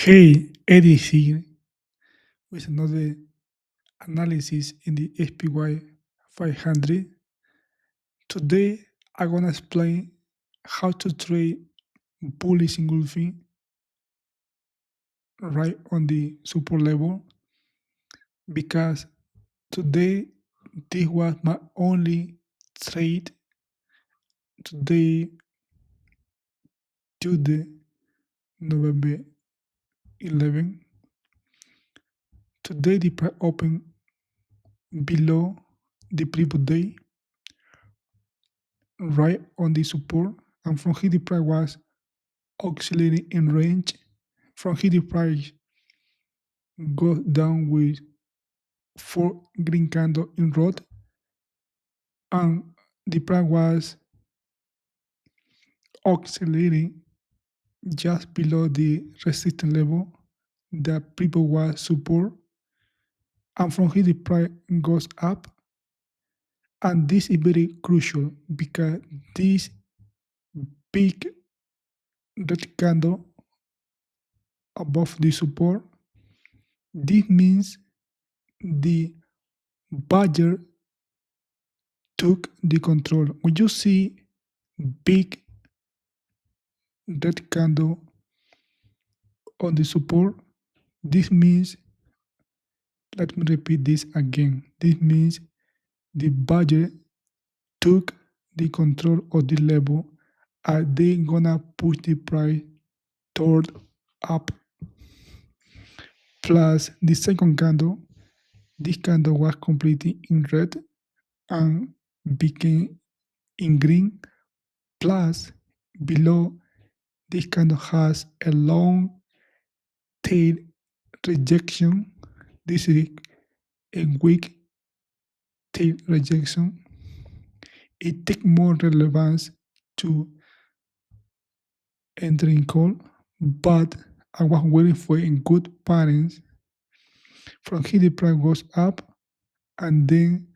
Hey, Eddie here with another analysis in the SPY 500. Today, I'm gonna explain how to trade bullish engulfing right on the support level because today this was my only trade today, Tuesday, November 11. Today, the price opened below the previous day, right on the support, and from here the price was oscillating in range. From here the price goes down with four green candle in row, and the price was oscillating just below the resistance level that people was support, and from here the price goes up. And this is very crucial because this big red candle above the support, this means the buyer took the control. When you see big red candle on the support, this means, let me repeat this again. This means the buyer took the control of the level and they gonna push the price toward up. Plus the second candle, this candle was completely in red and became in green. Plus below this candle has a long tail rejection. This is a weak tail rejection. It takes more relevance to entering call, but I was waiting for a good patterns. From here the price goes up, and then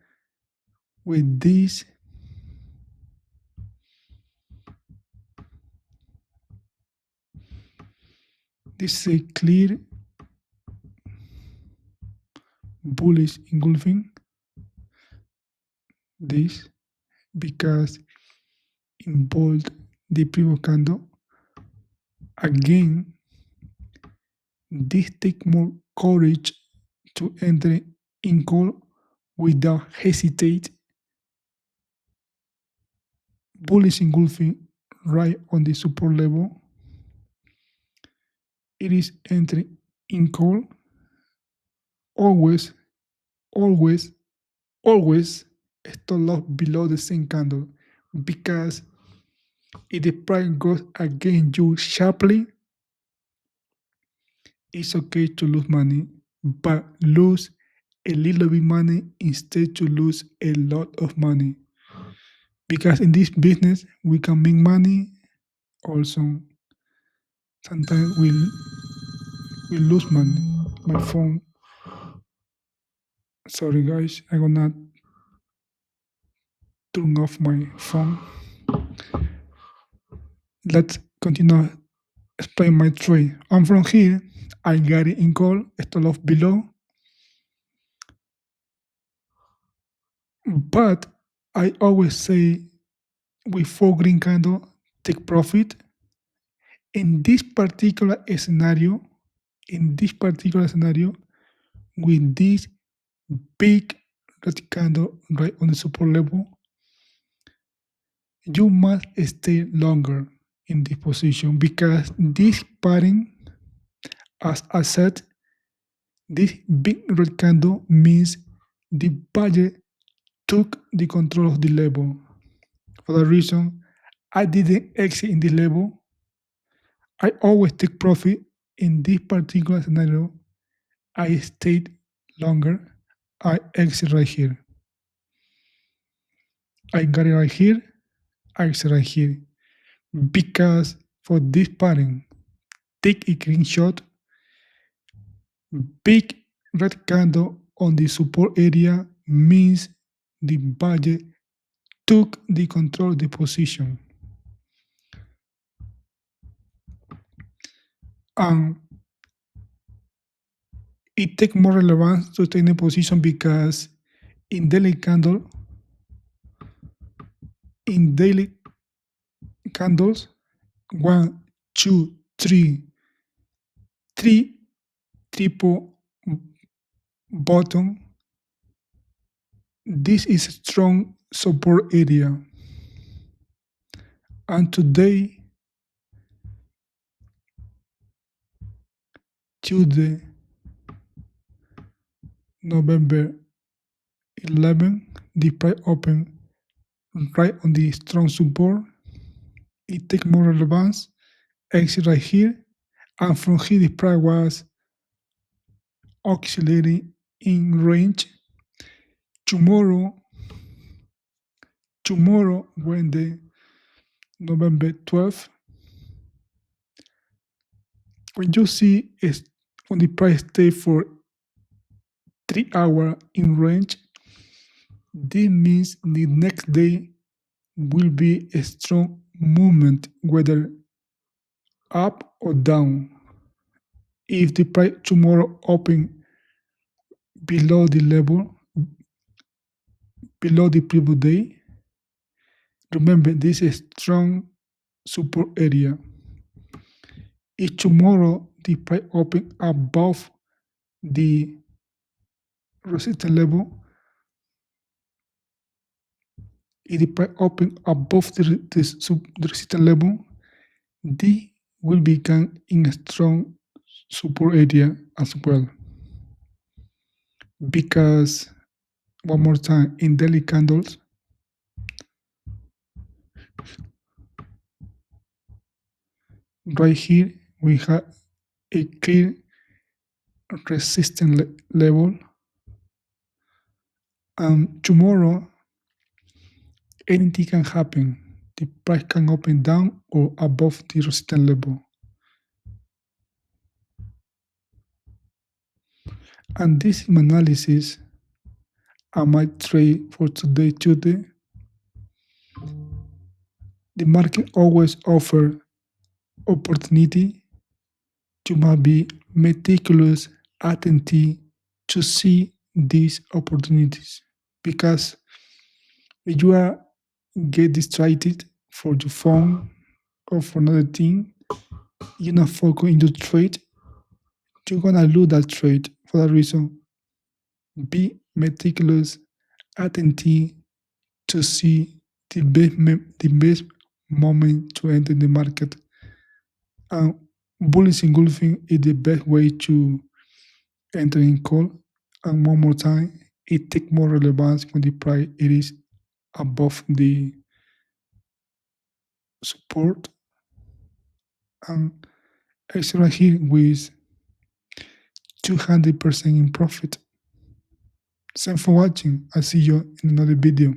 with this is a clear bullish engulfing this because in bold the previous candle again. This take more courage to enter in call without hesitate. Bullish engulfing right on the support level. It is entering in call always, always, always stop loss below the same candle because if the price goes against you sharply, it's okay to lose money, but lose a little bit money instead to lose a lot of money. Because in this business, we can make money also. Sometimes we lose money. My phone. Sorry guys, I'm gonna turn off my phone. Let's continue explain my trade. I'm from here. I got it in call, stop loss below. But I always say with four green candle, take profit. In this particular scenario, with this big red candle right on the support level, you must stay longer in this position because this pattern, as I said, this big red candle means the buyer took the control of the level. For that reason, I didn't exit in this level. I always take profit in this particular scenario. I stayed longer. I exit right here. I got it right here. I exit right here. Because for this pattern, take a screenshot, big red candle on the support area means the buyer took the control of the position. And It takes more relevance to stay in a position because in daily candle, in daily candles, one, two, three triple bottom. This is a strong support area. And today, Tuesday, November 11, the price open right on the strong support. It takes more relevance. Exit right here. And from here, the price was oscillating in range. Tomorrow, when the November 12th, when you see is when the price stay for 3 hours in range, this means the next day will be a strong movement, whether up or down. If the price tomorrow open below the level, below the previous day, remember this is strong support area. If tomorrow the price open above the resistance level, if the price open above the resistance level, D will become in a strong support area as well. Because one more time, in daily candles, right here we have a clear resistance level. Tomorrow anything can happen. The price can open down or above the resistance level. And this is my analysis and my trade for today, Tuesday. The market always offers opportunity. You must be meticulous, attentive to see these opportunities. Because if you are get distracted for your phone or for another thing, you're not focused in your trade, you're gonna lose that trade. For that reason, be meticulous, attentive to see the best moment to enter the market. And bullish engulfing is the best way to enter in call. And one more time, it takes more relevance when the price it is above the support. And extra here with 200% in profit. Thanks for watching. I'll see you in another video.